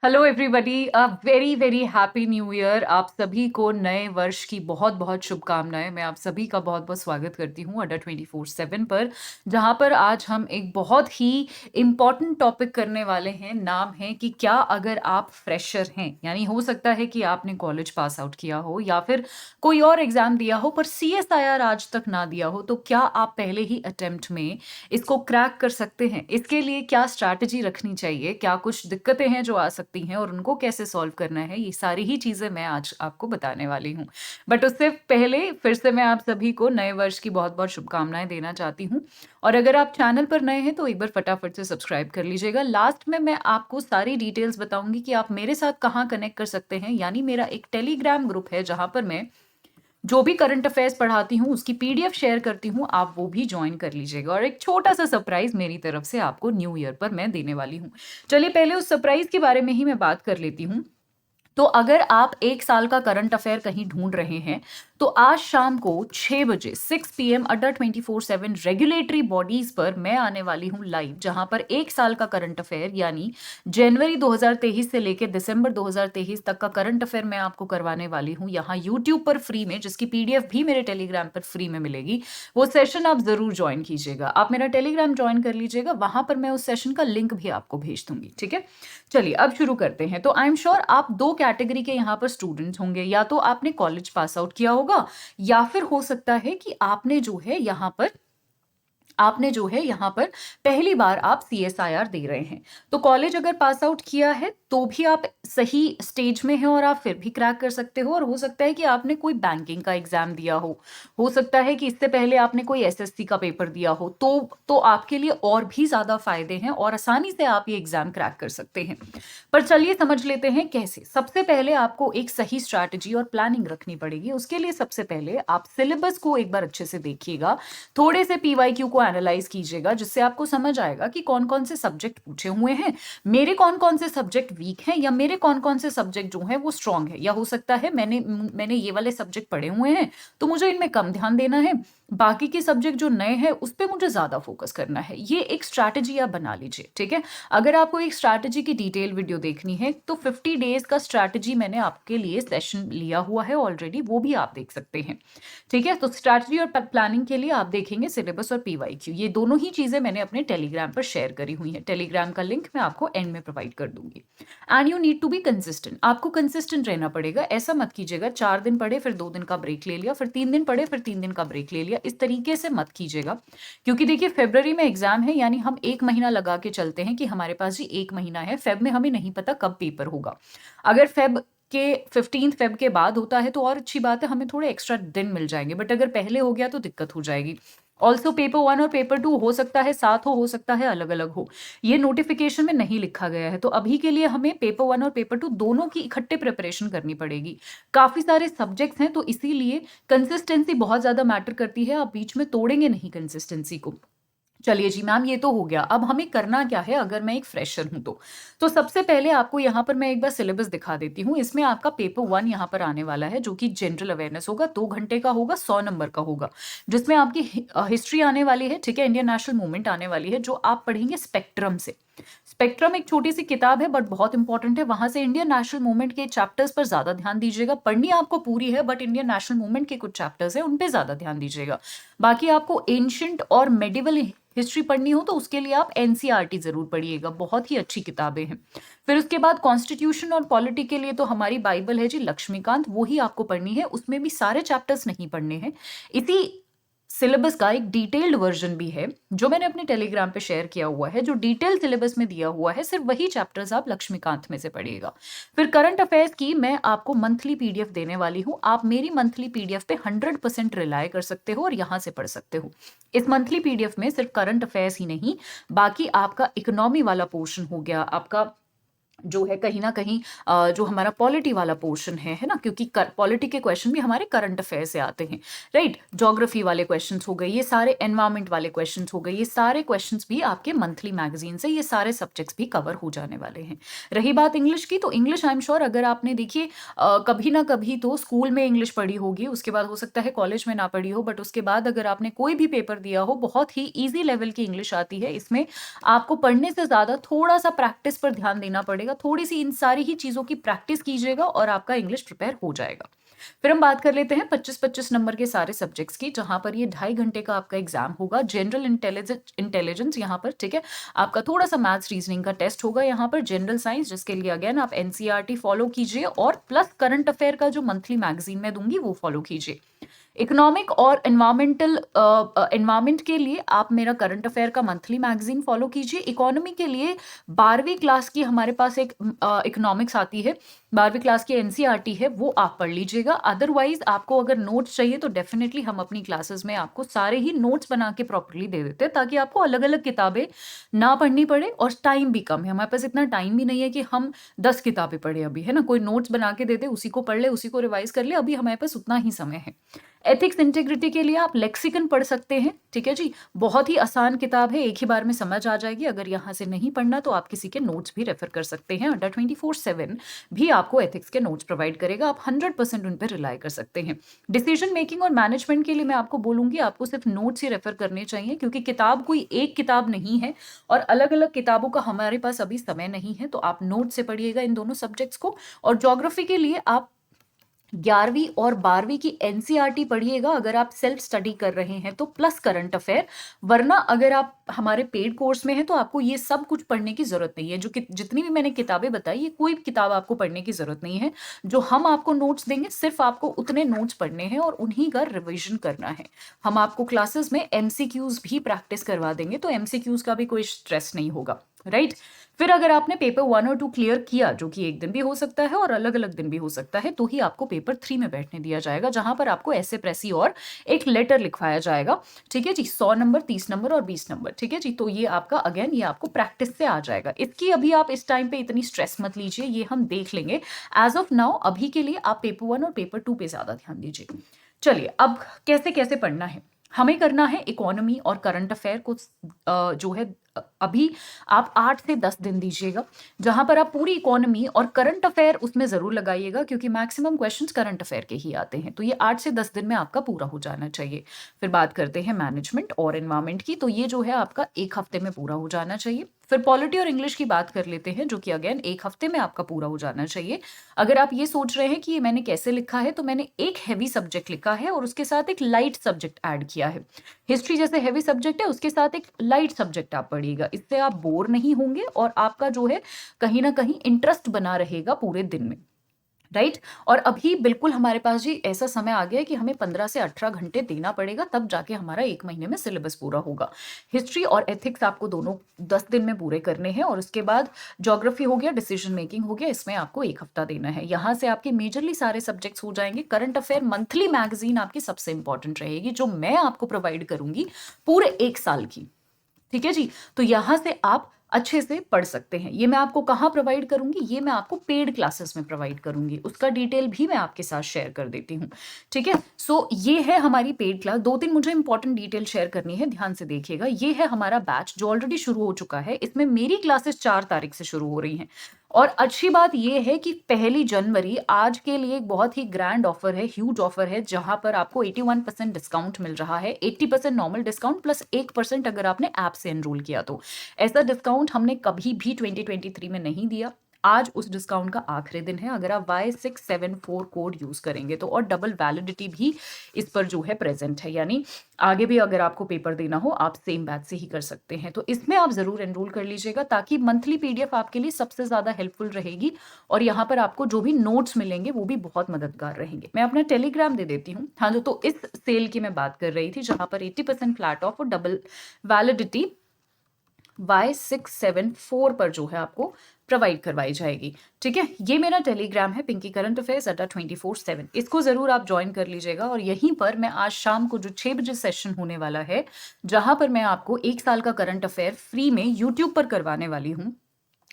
Hello everybody, अ very very happy new year. आप सभी को नए वर्ष की बहुत बहुत शुभकामनाएं। मैं आप सभी का बहुत बहुत स्वागत करती हूँ अड्डा 24/7 पर, जहाँ पर आज हम एक बहुत ही इम्पॉर्टेंट टॉपिक करने वाले हैं। नाम है कि क्या अगर आप फ्रेशर हैं, यानी हो सकता है कि आपने कॉलेज पास आउट किया हो या फिर कोई और एग्जाम दिया हो पर CSIR आज तक ना दिया हो, तो क्या आप पहले ही अटेम्प्ट में इसको क्रैक कर सकते हैं? इसके लिए क्या स्ट्रैटेजी रखनी चाहिए, क्या कुछ दिक्कतें हैं जो आ सकती हैं और उनको कैसे सॉल्व करना है, ये सारी ही चीज़ें मैं आज आपको बताने वाली हूँ। बट उससे पहले फिर से मैं आप सभी को नए वर्ष की बहुत-बहुत शुभकामनाएँ देना चाहती हूँ। और अगर आप चैनल पर नए हैं तो एक बार फटाफट से सब्सक्राइब कर लीजिएगा। लास्ट में मैं आपको सारी डिटेल्स बताऊँगी कि आप मेरे साथ कहाँ कनेक्ट कर सकते हैं, यानी मेरा एक टेलीग्राम ग्रुप है जहाँ पर मैं जो भी करंट अफेयर्स पढ़ाती हूँ उसकी PDF शेयर करती हूँ, आप वो भी जॉइन कर लीजिएगा। और एक छोटा-सा सरप्राइज़ मेरी तरफ से आपको न्यू ईयर पर मैं देने वाली हूँ। चलिए पहले उस सरप्राइज़ के बारे में ही मैं बात कर लेती हूँ। तो अगर आप 1 साल का करंट अफेयर कहीं ढूँढ रहे हैं, तो आज शाम को 6 बजे 6 पीएम अड्डा 24/7 रेगुलेटरी बॉडीज़ पर मैं आने वाली हूँ लाइव, जहाँ पर 1 साल का करंट अफेयर यानी जनवरी 2023 से लेके दिसंबर 2023 तक का करंट अफेयर मैं आपको करवाने वाली हूँ यहाँ यूट्यूब पर फ्री में, जिसकी PDF भी मेरे टेलीग्राम पर फ्री में मिलेगी। वो सेशन आप ज़रूर जॉइन कीजिएगा। आप मेरा टेलीग्राम जॉइन कर लीजिएगा, वहाँ पर मैं उस सेशन का लिंक भी आपको भेज दूँगी, ठीक है? चलिए अब शुरू करते हैं। तो आई एम श्योर आप 2 कैटेगरी के यहाँ पर स्टूडेंट्स होंगे, या तो आपने कॉलेज पास आउट किया होगा या फिर हो सकता है कि आपने जो है यहाँ पर पहली बार आप CSIR दे रहे हैं। तो कॉलेज अगर पास आउट किया है तो भी आप सही स्टेज में हैं और आप फिर भी क्रैक कर सकते हो। और हो सकता है कि आपने कोई बैंकिंग का एग्जाम दिया हो सकता है कि इससे पहले आपने कोई SSC का पेपर दिया हो, तो आपके लिए और भी ज्यादा फायदे हैं और आसानी से आप ये एग्जाम क्रैक कर सकते हैं। पर चलिए समझ लेते हैं कैसे। सबसे पहले आपको एक सही स्ट्रैटेजी और प्लानिंग रखनी पड़ेगी। उसके लिए सबसे पहले आप सिलेबस को एक बार अच्छे से देखिएगा, थोड़े से PYQ को एनालाइज कीजिएगा, जिससे आपको समझ आएगा कि कौन कौन से सब्जेक्ट पूछे हुए हैं, मेरे कौन कौन से सब्जेक्ट वीक हैं, या मेरे कौन कौन से सब्जेक्ट जो हैं वो स्ट्रांग है। या हो सकता है मैंने ये वाले सब्जेक्ट पढ़े हुए हैं तो मुझे इनमें कम ध्यान देना है, बाकी के सब्जेक्ट जो नए हैं उस पे मुझे ज्यादा फोकस करना है। ये एक स्ट्रैटेजी आप बना लीजिए, ठीक है? अगर आपको एक स्ट्रैटेजी की डिटेल वीडियो देखनी है तो 50 डेज का स्ट्रैटेजी मैंने आपके लिए सेशन लिया हुआ है ऑलरेडी, वो भी आप देख सकते हैं, ठीक है? तो स्ट्रैटेजी और प्लानिंग के लिए आप देखेंगे सिलेबस और PYQ, ये दोनों ही चीजें मैंने अपने टेलीग्राम पर शेयर करी हुई हैं। टेलीग्राम का लिंक मैं आपको एंड में प्रोवाइड कर दूंगी। And you need to be consistent, आपको कंसिस्टेंट रहना पड़ेगा। ऐसा मत कीजिएगा 4 दिन पढ़े फिर 2 दिन का ब्रेक ले लिया, फिर 3 दिन पढ़े फिर 3 दिन का ब्रेक ले लिया, इस तरीके से मत कीजिएगा। क्योंकि देखिए फरवरी में एग्जाम है, यानी हम 1 महीना लगा के चलते हैं कि हमारे पास जी 1 महीना है। फेब में हमें नहीं पता कब पेपर होगा। अगर फेब के 15 फेब के बाद होता है तो और अच्छी बात है, हमें थोड़े एक्स्ट्रा दिन मिल जाएंगे। बट अगर पहले हो गया तो दिक्कत हो जाएगी। ऑल्सो पेपर 1 और पेपर 2 हो सकता है साथ हो सकता है अलग अलग हो, ये नोटिफिकेशन में नहीं लिखा गया है। तो अभी के लिए हमें पेपर 1 और पेपर 2 दोनों की इकट्ठे प्रिपरेशन करनी पड़ेगी। काफी सारे सब्जेक्ट्स हैं तो इसीलिए कंसिस्टेंसी बहुत ज्यादा मैटर करती है। आप बीच में तोड़ेंगे नहीं कंसिस्टेंसी को। चलिए जी मैम, ये तो हो गया। अब हमें करना क्या है अगर मैं एक फ्रेशर हूं तो सबसे पहले आपको यहाँ पर मैं एक बार सिलेबस दिखा देती हूँ। इसमें आपका पेपर 1 यहाँ पर आने वाला है, जो कि जनरल अवेयरनेस होगा, 2 घंटे का होगा, 100 नंबर का होगा, जिसमें आपकी हिस्ट्री आने वाली है, ठीक है? इंडियन नेशनल मूवमेंट आने वाली है, जो आप पढ़ेंगे स्पेक्ट्रम से। स्पेक्ट्रम एक छोटी सी किताब है बट बहुत इंपॉर्टेंट है। वहां से इंडियन नेशनल मूवमेंट के चैप्टर्स पर ज्यादा ध्यान दीजिएगा। पढ़नी आपको पूरी है बट इंडियन नेशनल मूवमेंट के कुछ चैप्टर्स है उन पे ज्यादा ध्यान दीजिएगा। बाकी आपको एंशियंट और मेडिवल हिस्ट्री पढ़नी हो तो उसके लिए आप NCERT जरूर पढ़िएगा, बहुत ही अच्छी किताबें हैं। फिर उसके बाद कॉन्स्टिट्यूशन और पॉलिटी के लिए तो हमारी बाइबल है जी लक्ष्मीकांत, वो ही आपको पढ़नी है। उसमें भी सारे चैप्टर्स नहीं पढ़ने हैं। इसी सिलेबस का एक डिटेल्ड वर्जन भी है जो मैंने अपने टेलीग्राम पे शेयर किया हुआ है, जो डिटेल सिलेबस में दिया हुआ है। सिर्फ वही चैप्टर्स आप लक्ष्मीकांत में से पढ़िएगा। फिर करंट अफेयर्स की मैं आपको मंथली PDF देने वाली हूँ। आप मेरी मंथली PDF पे 100% रिलाय कर सकते हो और यहाँ से पढ़ सकते हो। इस मंथली PDF में सिर्फ करंट अफेयर्स ही नहीं, बाकी आपका इकोनॉमी वाला पोर्शन हो गया, आपका जो है कहीं ना कहीं जो हमारा पॉलिटी वाला पोर्शन है ना, क्योंकि पॉलिटी के क्वेश्चन भी हमारे करंट अफेयर से आते हैं, राइट? ज्योग्राफी वाले क्वेश्चंस हो गए, ये सारे एनवायरमेंट वाले क्वेश्चंस हो गए, ये सारे क्वेश्चंस भी आपके मंथली मैगजीन से, ये सारे सब्जेक्ट्स भी कवर हो जाने वाले हैं। रही बात इंग्लिश की, तो इंग्लिश आई एम श्योर अगर आपने देखिए कभी ना कभी तो स्कूल में इंग्लिश पढ़ी होगी, उसके बाद हो सकता है कॉलेज में ना पढ़ी हो, बट उसके बाद अगर आपने कोई भी पेपर दिया हो, बहुत ही ईजी लेवल की इंग्लिश आती है। इसमें आपको पढ़ने से ज्यादा थोड़ा सा प्रैक्टिस पर ध्यान देना पड़ेगा। पड़ेगा। थोड़ी-सी इन सारी ही चीज़ों की प्रैक्टिस कीजिएगा और आपका इंग्लिश प्रिपेयर हो जाएगा। फिर हम बात कर लेते हैं 25-25 नंबर के सारे सब्जेक्ट्स की, जहाँ पर ये 2.5 घंटे का आपका एग्जाम होगा। जनरल इंटेलिजेंस यहाँ पर, ठीक है? आपका थोड़ा-सा मैथ्स, रीजनिंग का टेस्ट होगा यहाँ पर। जनरल साइंस, जिसके लिए अगेन आप एनसीईआरटी फॉलो कीजिए और प्लस करंट अफेयर का जो मंथली मैगज़ीन मैं दूँगी वो फॉलो कीजिए। इकोनॉमिक और एनवायरमेंट के लिए आप मेरा करंट अफेयर का मंथली मैगज़ीन फॉलो कीजिए। इकोनॉमी के लिए 12वीं क्लास की हमारे पास एक इकोनॉमिक्स आती है, 12वीं क्लास की एनसीईआरटी है, वो आप पढ़ लीजिएगा। अदरवाइज़ आपको अगर नोट्स चाहिए तो डेफ़िनिटली हम अपनी क्लासेस में आपको सारे ही नोट्स बना के प्रॉपर्ली दे देते हैं, ताकि आपको अलग-अलग किताबें ना पढ़नी पड़े और टाइम भी कम है। हमारे पास इतना टाइम भी नहीं है कि हम 10 किताबें पढ़ें अभी, है ना? कोई नोट्स बना के दे दे, उसी को पढ़ ले, उसी को रिवाइज़ कर ले, अभी हमारे पास उतना ही समय है। एथिक्स इंटीग्रिटी के लिए आप लेक्सिकन पढ़ सकते हैं, ठीक है जी? बहुत ही आसान किताब है, एक ही बार में समझ आ जाएगी। अगर यहाँ से नहीं पढ़ना तो आप किसी के नोट्स भी रेफर कर सकते हैं। अड्डा 24/7 भी आपको एथिक्स के नोट्स प्रोवाइड करेगा, आप 100% उन पे रिलाय कर सकते हैं। डिसीजन मेकिंग और मैनेजमेंट के लिए मैं आपको बोलूँगी, आपको सिर्फ नोट्स ही रेफर करने चाहिए, क्योंकि किताब कोई एक किताब नहीं है और अलग-अलग किताबों का हमारे पास अभी समय नहीं है, तो आप नोट से पढ़िएगा इन दोनों सब्जेक्ट्स को। और ज्योग्राफी के लिए आप 11वीं और 12वीं की एनसीईआरटी पढ़िएगा अगर आप सेल्फ स्टडी कर रहे हैं तो, प्लस करंट अफेयर। वरना अगर आप हमारे पेड कोर्स में हैं तो आपको ये सब कुछ पढ़ने की ज़रूरत नहीं है। जो कि जितनी भी मैंने किताबें बताई, ये कोई भी किताब आपको पढ़ने की ज़रूरत नहीं है। जो हम आपको नोट्स देंगे, सिर्फ आपको उतने नोट्स पढ़ने हैं और उन्हीं का रिविजन करना है। हम आपको क्लासेस में एमसीक्यूज़ भी प्रैक्टिस करवा देंगे, तो एमसीक्यूज़ का भी कोई स्ट्रेस नहीं होगा, राइट? फिर अगर आपने पेपर 1 और 2 क्लियर किया, जो कि एक दिन भी हो सकता है और अलग-अलग दिन भी हो सकता है, तो ही आपको पेपर 3 में बैठने दिया जाएगा, जहाँ पर आपको ऐसे प्रेसी और एक लेटर लिखवाया जाएगा, ठीक है जी? 100 नंबर, 30 नंबर और 20 नंबर, ठीक है जी? तो ये आपका अगेन ये आपको प्रैक्टिस से आ जाएगा। इसकी अभी आप इस टाइम पे इतनी स्ट्रेस मत लीजिए, ये हम देख लेंगे। एज़ ऑफ नाउ अभी के लिए आप पेपर 1 और पेपर 2 पे ज़्यादा ध्यान दीजिए। चलिए, अब कैसे-कैसे पढ़ना है? हमें करना है इकोनॉमी और करंट अफेयर को जो है अभी आप 8 से 10 दिन दीजिएगा, जहां पर आप पूरी इकोनॉमी और करंट अफेयर उसमें जरूर लगाइएगा, क्योंकि मैक्सिमम क्वेश्चंस करंट अफेयर के ही आते हैं। तो ये 8 से 10 दिन में आपका पूरा हो जाना चाहिए। फिर बात करते हैं मैनेजमेंट और एनवायरमेंट की, तो ये जो है आपका 1 हफ्ते में पूरा हो जाना चाहिए। फिर पॉलिटी और इंग्लिश की बात कर लेते हैं, जो कि अगेन 1 हफ्ते में आपका पूरा हो जाना चाहिए। अगर आप ये सोच रहे हैं कि ये मैंने कैसे लिखा है, तो मैंने एक हैवी सब्जेक्ट लिखा है और उसके साथ एक लाइट सब्जेक्ट ऐड किया है। हिस्ट्री जैसे हैवी सब्जेक्ट है, उसके साथ एक लाइट सब्जेक्ट आप पढ़िएगा। इससे आप बोर नहीं होंगे और आपका जो है कहीं ना कहीं इंटरेस्ट बना रहेगा पूरे दिन में, राइट? और अभी बिल्कुल हमारे पास जी ऐसा समय आ गया है कि हमें 15 से 18 घंटे देना पड़ेगा, तब जाके हमारा 1 महीने में सिलेबस पूरा होगा। हिस्ट्री और एथिक्स आपको दोनों 10 दिन में पूरे करने हैं, और उसके बाद ज्योग्राफी हो गया, डिसीजन मेकिंग हो गया, इसमें आपको 1 हफ्ता देना है। यहाँ से आपके मेजरली सारे सब्जेक्ट्स हो जाएंगे। करंट अफेयर मंथली मैगजीन आपकी सबसे इंपॉर्टेंट रहेगी, जो मैं आपको प्रोवाइड करूंगी पूरे 1 साल की, ठीक है जी? तो यहाँ से आप अच्छे से पढ़ सकते हैं। ये मैं आपको कहाँ प्रोवाइड करूंगी? ये मैं आपको पेड क्लासेस में प्रोवाइड करूंगी, उसका डिटेल भी मैं आपके साथ शेयर कर देती हूँ, ठीक है? सो ये है हमारी पेड क्लास। 2-3 मुझे इंपॉर्टेंट डिटेल शेयर करनी है, ध्यान से देखिएगा। ये है हमारा बैच जो ऑलरेडी शुरू हो चुका है। इसमें मेरी क्लासेस 4 तारीख से शुरू हो रही हैं। और अच्छी बात यह है कि 1 जनवरी आज के लिए एक बहुत ही ग्रैंड ऑफर है, ह्यूज ऑफर है, जहां पर आपको 81% डिस्काउंट मिल रहा है। 80% नॉर्मल डिस्काउंट प्लस 1% अगर आपने ऐप से एनरोल किया तो। ऐसा डिस्काउंट हमने कभी भी 2023 में नहीं दिया। आज उस डिस्काउंट का आखिरी दिन है, अगर आप Y674 कोड यूज करेंगे तो। और डबल वैलिडिटी भी इस पर जो है प्रेजेंट है, यानी आगे भी अगर आपको पेपर देना हो आप सेम बैच से ही कर सकते हैं। तो इसमें आप जरूर एनरोल कर लीजिएगा, ताकि मंथली पीडीएफ आपके लिए सबसे ज्यादा हेल्पफुल रहेगी और यहाँ पर आपको जो भी नोट्स मिलेंगे वो भी बहुत मददगार रहेंगे। मैं अपना टेलीग्राम दे देती हूँ। हाँ, तो इस सेल की मैं बात कर रही थी, जहां पर 80% फ्लैट ऑफ और डबल वैलिडिटी Y674 पर जो है आपको प्रोवाइड करवाई जाएगी, ठीक है? ये मेरा टेलीग्राम है, पिंकी करंट अफेयर्स अड्डा 24/7। इसको जरूर आप ज्वाइन कर लीजिएगा। और यहीं पर मैं आज शाम को जो 6 बजे सेशन होने वाला है, जहां पर मैं आपको 1 साल का करंट अफेयर फ्री में यूट्यूब पर करवाने वाली हूँ।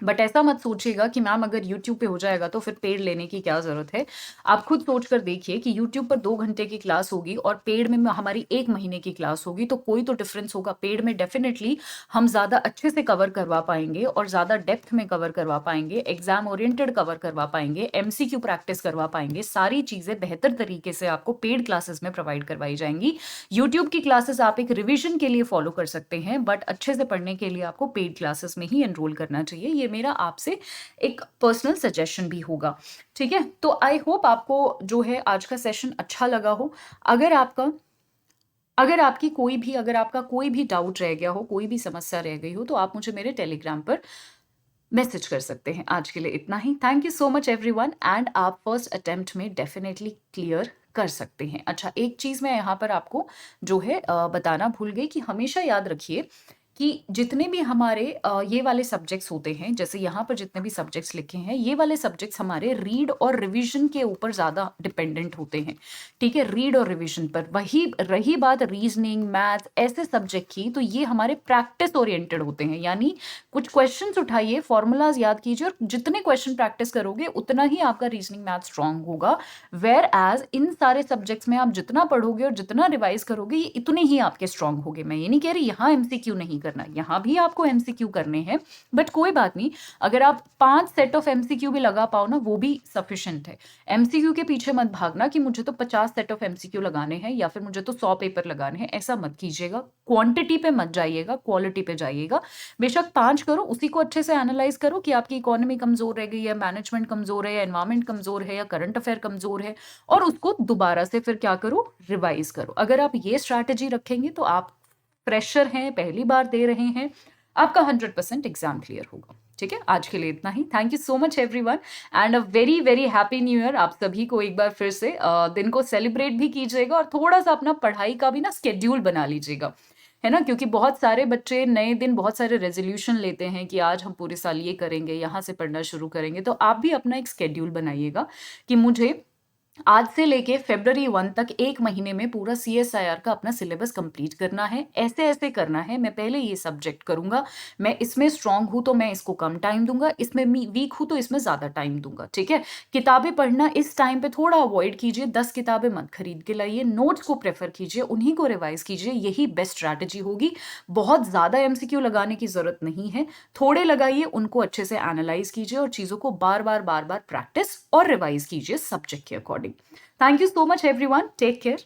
बट ऐसा मत सोचिएगा कि मैम अगर YouTube पे हो जाएगा तो फिर पेड लेने की क्या जरूरत है। आप खुद सोच कर देखिए कि YouTube पर 2 घंटे की क्लास होगी और पेड में हमारी 1 महीने की क्लास होगी, तो कोई तो डिफरेंस होगा। पेड में डेफिनेटली हम ज्यादा अच्छे से कवर करवा पाएंगे और ज्यादा डेप्थ में कवर करवा पाएंगे, एग्जाम ओरिएंटेड कवर करवा पाएंगे, MCQ प्रैक्टिस करवा पाएंगे। सारी चीजें बेहतर तरीके से आपको पेड क्लासेस में प्रोवाइड करवाई जाएंगी। यूट्यूब की क्लासेस आप एक रिविजन के लिए फॉलो कर सकते हैं, बट अच्छे से पढ़ने के लिए आपको पेड क्लासेस में ही एनरोल करना चाहिए। ये ये मेरा आपसे एक पर्सनल सजेशन भी होगा, ठीक है? तो आई होप आपको जो है आज का सेशन अच्छा लगा हो। अगर आपका कोई भी डाउट रह गया हो, कोई भी समस्या रह गई हो, तो आप मुझे मेरे टेलीग्राम पर मैसेज कर सकते हैं। आज के लिए इतना ही। Thank you so much everyone, and आप फर्स्ट अटेम्प्ट में डेफिनेटली क्लियर कर सकते हैं। अच्छा, एक चीज़ मैं यहाँ पर आपको जो है बताना भूल गई कि हमेशा याद रखिए कि जितने भी हमारे ये वाले सब्जेक्ट्स होते हैं, जैसे यहाँ पर जितने भी सब्जेक्ट्स लिखे हैं, ये वाले सब्जेक्ट्स हमारे रीड और रिवीजन के ऊपर ज़्यादा डिपेंडेंट होते हैं, ठीक है? रीड और रिवीजन पर। वही रही बात रीजनिंग, मैथ्स ऐसे सब्जेक्ट की, तो ये हमारे प्रैक्टिस ओरिएंटेड होते हैं। यानी कुछ क्वेश्चंस उठाइए, फॉर्मूलाज याद कीजिए, और जितने क्वेश्चन प्रैक्टिस करोगे उतना ही आपका रीजनिंग मैथ स्ट्रांग होगा। वेयर एज इन सारे सब्जेक्ट्स में आप जितना पढ़ोगे और जितना रिवाइज करोगे, ये इतने ही आपके स्ट्रांग होंगे। मैं ये नहीं कह रही यहाँ एमसीक्यू नहीं करना, यहाँ भी आपको एमसीक्यू करने हैं, बट कोई बात नहीं, अगर आप 5 सेट ऑफ एमसीक्यू भी लगा पाओ ना, वो भी सफिशिएंट है। एमसीक्यू के पीछे मत भागना कि मुझे तो 50 सेट ऑफ एमसीक्यू लगाने हैं या फिर मुझे तो 100 पेपर लगाने हैं, ऐसा मत कीजिएगा। क्वांटिटी पे मत जाइएगा, क्वालिटी पे जाइएगा। बेशक 5 करो, उसी को अच्छे से एनालाइज करो कि आपकी इकोनॉमी कमजोर रह गई है, मैनेजमेंट कमजोर है, या एनवायरमेंट कमजोर है, या करंट अफेयर कमजोर है, और उसको दोबारा से फिर क्या करो, रिवाइज करो। अगर आप ये स्ट्रैटेजी रखेंगे तो आप फ्रेशर हैं, पहली बार दे रहे हैं, आपका 100% एग्जाम क्लियर होगा। ठीक है, आज के लिए इतना ही। Thank you so much everyone, and a very very happy new year आप सभी को। एक बार फिर से दिन को सेलिब्रेट भी कीजिएगा, और थोड़ा सा अपना पढ़ाई का भी ना स्केड्यूल बना लीजिएगा, है ना? क्योंकि बहुत सारे बच्चे नए दिन बहुत सारे रेजोल्यूशन लेते हैं कि आज हम पूरे साल ये करेंगे, यहाँ से पढ़ना शुरू करेंगे। तो आप भी अपना एक स्केड्यूल बनाइएगा कि मुझे आज से लेके February 1 तक 1 महीने में पूरा CSIR का अपना सिलेबस कंप्लीट करना है। ऐसे ऐसे करना है, मैं पहले ये सब्जेक्ट करूंगा, मैं इसमें स्ट्रांग हूं तो मैं इसको कम टाइम दूंगा, इसमें वीक हूं तो इसमें ज्यादा टाइम दूंगा, ठीक है? किताबें पढ़ना इस टाइम पे थोड़ा अवॉइड कीजिए, 10 किताबें मत खरीद के लाइए, नोट्स को प्रेफर कीजिए, उन्हीं को रिवाइज कीजिए, यही बेस्ट स्ट्रैटेजी होगी। बहुत ज्यादा MCQ लगाने की जरूरत नहीं है, थोड़े लगाइए, उनको अच्छे से एनालाइज कीजिए, और चीजों को बार बार प्रैक्टिस और रिवाइज कीजिए सब्जेक्ट के according. Thank you so much everyone. Take care.